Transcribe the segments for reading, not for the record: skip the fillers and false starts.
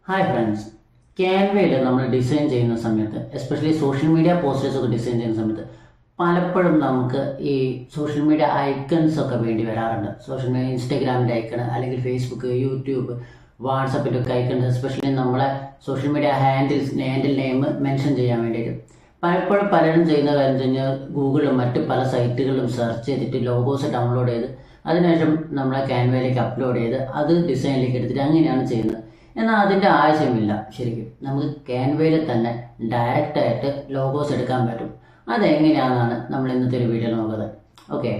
Hi friends, ക്യാൻവയിൽ നമ്മൾ design ചെയ്യുന്ന സമയത്ത് എസ്പെഷ്യലി സോഷ്യൽ മീഡിയ പോസ്റ്റേഴ്സ് ഒക്കെ ഡിസൈൻ ചെയ്യുന്ന സമയത്ത് പലപ്പോഴും നമുക്ക് ഈ സോഷ്യൽ മീഡിയ ഐക്കൺസ് ഒക്കെ വേണ്ടി വരാറുണ്ട്. സോഷ്യൽ മീഡിയ ഇൻസ്റ്റാഗ്രാമിൻ്റെ ഐക്കൺ അല്ലെങ്കിൽ ഫേസ്ബുക്ക്, യൂട്യൂബ്, വാട്സപ്പിൻ്റെ ഒക്കെ ഐക്കൺസ് എസ്പെഷ്യലി നമ്മളെ social media handle name mention ചെയ്യാൻ വേണ്ടിയിട്ട് പലപ്പോഴും പലരും ചെയ്യുന്ന കാര്യം കഴിഞ്ഞാൽ ഗൂഗിളും മറ്റ് പല സൈറ്റുകളിലും സെർച്ച് ചെയ്തിട്ട് ലോഗോസ് ഡൗൺലോഡ് ചെയ്ത് അതിനുശേഷം നമ്മളെ ക്യാൻവയിലേക്ക് അപ്ലോഡ് ചെയ്ത് അത് ഡിസൈനിലേക്ക് എടുത്തിട്ട് അങ്ങനെയാണ് ചെയ്യുന്നത്. എന്നാൽ അതിൻ്റെ ആവശ്യമില്ല. ശരിക്കും നമുക്ക് ക്യാൻവയിൽ തന്നെ ഡയറക്റ്റായിട്ട് ലോഗോസ് എടുക്കാൻ പറ്റും. അതെങ്ങനെയാണെന്നാണ് നമ്മൾ ഇന്നത്തെ ഒരു വീഡിയോ നോക്കുന്നത്. ഓക്കെ,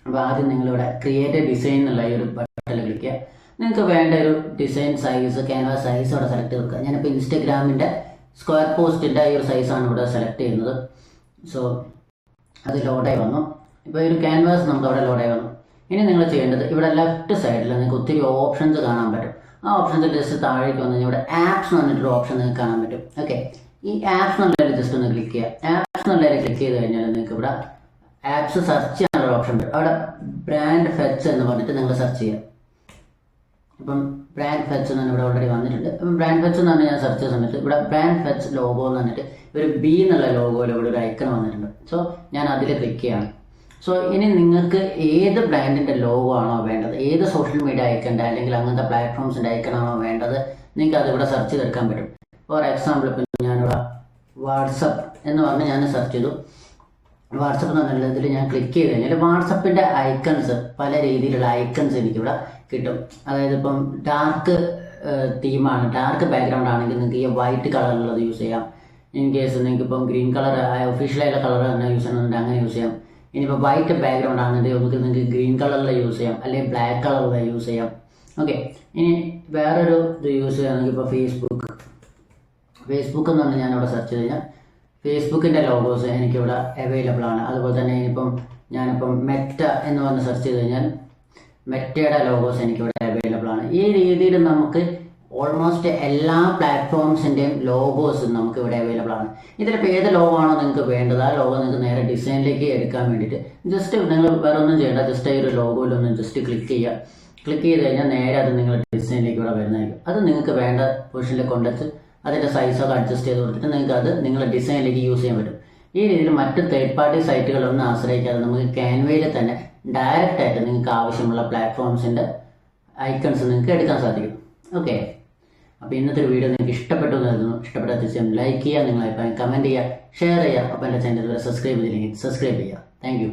അപ്പോൾ ആദ്യം നിങ്ങളിവിടെ ക്രിയേറ്റ് ഡിസൈൻ എന്നുള്ള ഈ ഒരു ബട്ടണിൽ ക്ലിക്ക് ചെയ്യുക. നിങ്ങൾക്ക് വേണ്ട ഒരു ഡിസൈൻ സൈസ്, ക്യാൻവാസ് സൈസ് ഇവിടെ സെലക്ട് ചെയ്ത് കൊടുക്കുക. ഞാനിപ്പോൾ ഇൻസ്റ്റഗ്രാമിൻ്റെ സ്ക്വയർ പോസ്റ്റിൻ്റെ ഈ ഒരു സൈസാണ് ഇവിടെ സെലക്ട് ചെയ്യുന്നത്. സോ അത് ലോഡായി വന്നു. ഇപ്പോൾ ഈ ഒരു ക്യാൻവാസ് നമുക്ക് അവിടെ ലോഡായി വന്നു. ഇനി നിങ്ങൾ ചെയ്യേണ്ടത് ഇവിടെ ലെഫ്റ്റ് സൈഡിൽ നിങ്ങൾക്ക് ഒത്തിരി ഓപ്ഷൻസ് കാണാൻ പറ്റും. ആ ഓപ്ഷൻസ് ജസ്റ്റ് താഴേക്ക് വന്നു കഴിഞ്ഞാൽ ഇവിടെ ആപ്സ് എന്ന് പറഞ്ഞിട്ടൊരു ഓപ്ഷൻ നിങ്ങൾക്ക് കാണാൻ പറ്റും. ഓക്കെ, ഈ ആപ്സ് എന്നുള്ളതിൽ ജസ്റ്റ് ഒന്ന് ക്ലിക്ക് ചെയ്യുക. ആപ്സ് എന്നുള്ളതിൽ ക്ലിക്ക് ചെയ്ത് കഴിഞ്ഞാൽ നിങ്ങൾക്ക് ഇവിടെ ആപ്സ് സെർച്ച് ചെയ്യാനുള്ള ഓപ്ഷൻ വരും. അവിടെ ബ്രാൻഡ് ഫെച്ച് എന്ന് പറഞ്ഞിട്ട് നിങ്ങൾ സെർച്ച് ചെയ്യുക. ഇപ്പം ബ്രാൻഡ് ഫെച്ച് എന്ന് ഇവിടെ ഓൾറെഡി വന്നിട്ടുണ്ട്. അപ്പം ബ്രാൻഡ് ഫെച്ച് എന്ന് പറഞ്ഞാൽ ഞാൻ സെർച്ച് ചെയ്യുന്ന സമയത്ത് ഇവിടെ ബ്രാൻഡ് ഫെച്ച് ലോഗോ എന്ന് പറഞ്ഞിട്ട് ഒരു ബി എന്നുള്ള ലോഗോയിൽ ഇവിടെ ഒരു ഐക്കൺ വന്നിട്ടുണ്ട്. സോ ഞാൻ അതിൽ ക്ലിക്ക് ചെയ്യാണ്. സോ ഇനി നിങ്ങൾക്ക് ഏത് ബ്രാൻഡിൻ്റെ ലോഗോ ആണോ വേണ്ടത്, ഏത് സോഷ്യൽ മീഡിയ ഐക്കൻ്റെ അല്ലെങ്കിൽ അങ്ങനത്തെ പ്ലാറ്റ്ഫോംസിൻ്റെ ഐക്കണാണോ വേണ്ടത്, നിങ്ങൾക്ക് അതിവിടെ സെർച്ച് ചെയ്തെടുക്കാൻ പറ്റും. ഫോർ എക്സാമ്പിൾ ഇപ്പം ഞാനിവിടെ വാട്സപ്പ് എന്ന് പറഞ്ഞ് ഞാൻ സെർച്ച് ചെയ്തു. വാട്സപ്പ് എന്ന് പറഞ്ഞാൽ ഇതിൽ ഞാൻ ക്ലിക്ക് ചെയ്ത് കഴിഞ്ഞാൽ വാട്സപ്പിൻ്റെ ഐക്കൺസ്, പല രീതിയിലുള്ള ഐക്കൺസ് എനിക്കിവിടെ കിട്ടും. അതായത് ഇപ്പം ഡാർക്ക് തീമാണ്, ഡാർക്ക് ബാക്ക്ഗ്രൗണ്ട് ആണെങ്കിൽ നിങ്ങൾക്ക് ഈ വൈറ്റ് കളറിലുള്ളത് യൂസ് ചെയ്യാം. ഇൻ കേസ് നിങ്ങൾക്ക് ഇപ്പം ഗ്രീൻ കളർ ഒഫീഷ്യലായുള്ള കളർ തന്നെ യൂസ് ചെയ്യണമെന്നുണ്ട്, അങ്ങനെ യൂസ് ചെയ്യാം. ഇനിയിപ്പോൾ വൈറ്റ് ബാക്ക്ഗ്രൗണ്ട് ആണെങ്കിൽ നിങ്ങൾക്ക് ഗ്രീൻ കളറിൽ യൂസ് ചെയ്യാം, അല്ലെങ്കിൽ ബ്ലാക്ക് കളറിൽ യൂസ് ചെയ്യാം. ഓക്കെ, ഇനി വേറൊരു ഇത് യൂസ് ചെയ്യുകയാണെങ്കിൽ ഇപ്പോൾ ഫേസ്ബുക്ക് എന്ന് പറഞ്ഞാൽ ഞാനിവിടെ സെർച്ച് ചെയ്ത് കഴിഞ്ഞാൽ ഫേസ്ബുക്കിൻ്റെ ലോഗോസ് എനിക്കിവിടെ അവൈലബിൾ ആണ്. അതുപോലെ തന്നെ ഞാനിപ്പം മെറ്റ എന്ന് പറഞ്ഞ് സെർച്ച് ചെയ്ത് കഴിഞ്ഞാൽ മെറ്റയുടെ ലോഗോസ് എനിക്കിവിടെ അവൈലബിൾ ആണ്. ഈ രീതിയിൽ നമുക്ക് ഓൾമോസ്റ്റ് എല്ലാ പ്ലാറ്റ്ഫോംസിൻ്റെയും ലോഗോസ് നമുക്ക് ഇവിടെ അവൈലബിൾ ആണ്. ഇതിലിപ്പോൾ ഏത് ലോഗോ ആണോ നിങ്ങൾക്ക് വേണ്ടത് ആ ലോഗോ നിങ്ങൾക്ക് നേരെ ഡിസൈനിലേക്ക് എടുക്കാൻ വേണ്ടിയിട്ട് ജസ്റ്റ് നിങ്ങൾ വേറെ ഒന്നും ചെയ്യേണ്ട, ജസ്റ്റ് ഈ ഒരു ലോഗോയിലൊന്ന് ജസ്റ്റ് ക്ലിക്ക് ചെയ്യുക. ക്ലിക്ക് ചെയ്ത് കഴിഞ്ഞാൽ നേരെ അത് നിങ്ങൾ ഡിസൈനിലേക്ക് ഇവിടെ വരുന്നതായിരിക്കും. അത് നിങ്ങൾക്ക് വേണ്ട പൊസിഷനിൽ കൊണ്ടുവച്ച് അതിൻ്റെ സൈസൊക്കെ അഡ്ജസ്റ്റ് ചെയ്ത് കൊടുത്തിട്ട് നിങ്ങൾക്ക് അത് നിങ്ങളുടെ ഡിസൈനിലേക്ക് യൂസ് ചെയ്യാൻ പറ്റും. ഈ രീതിയിൽ മറ്റ് തേർഡ് പാർട്ടി സൈറ്റുകളൊന്നും ആശ്രയിക്കാതെ നമുക്ക് ക്യാൻവയിൽ തന്നെ ഡയറക്റ്റായിട്ട് നിങ്ങൾക്ക് ആവശ്യമുള്ള പ്ലാറ്റ്ഫോംസിൻ്റെ ഐക്കൺസ് നിങ്ങൾക്ക് എടുക്കാൻ സാധിക്കും. ഓക്കെ, അപ്പോൾ ഇന്നത്തെ ഒരു വീഡിയോ നിങ്ങൾക്ക് ഇഷ്ടപ്പെട്ടു എന്ന് കരുതുന്നു. ഇഷ്ടപ്പെട്ടാൽ തീർച്ചയായും ലൈക്ക് ചെയ്യുക, നിങ്ങളെ കമൻറ്റ് ചെയ്യുക, ഷെയർ ചെയ്യുക. അപ്പോൾ എൻ്റെ ചാനൽ സബ്സ്ക്രൈബ് ചെയ്തില്ലെങ്കിൽ സബ്സ്ക്രൈബ് ചെയ്യുക. Thank you.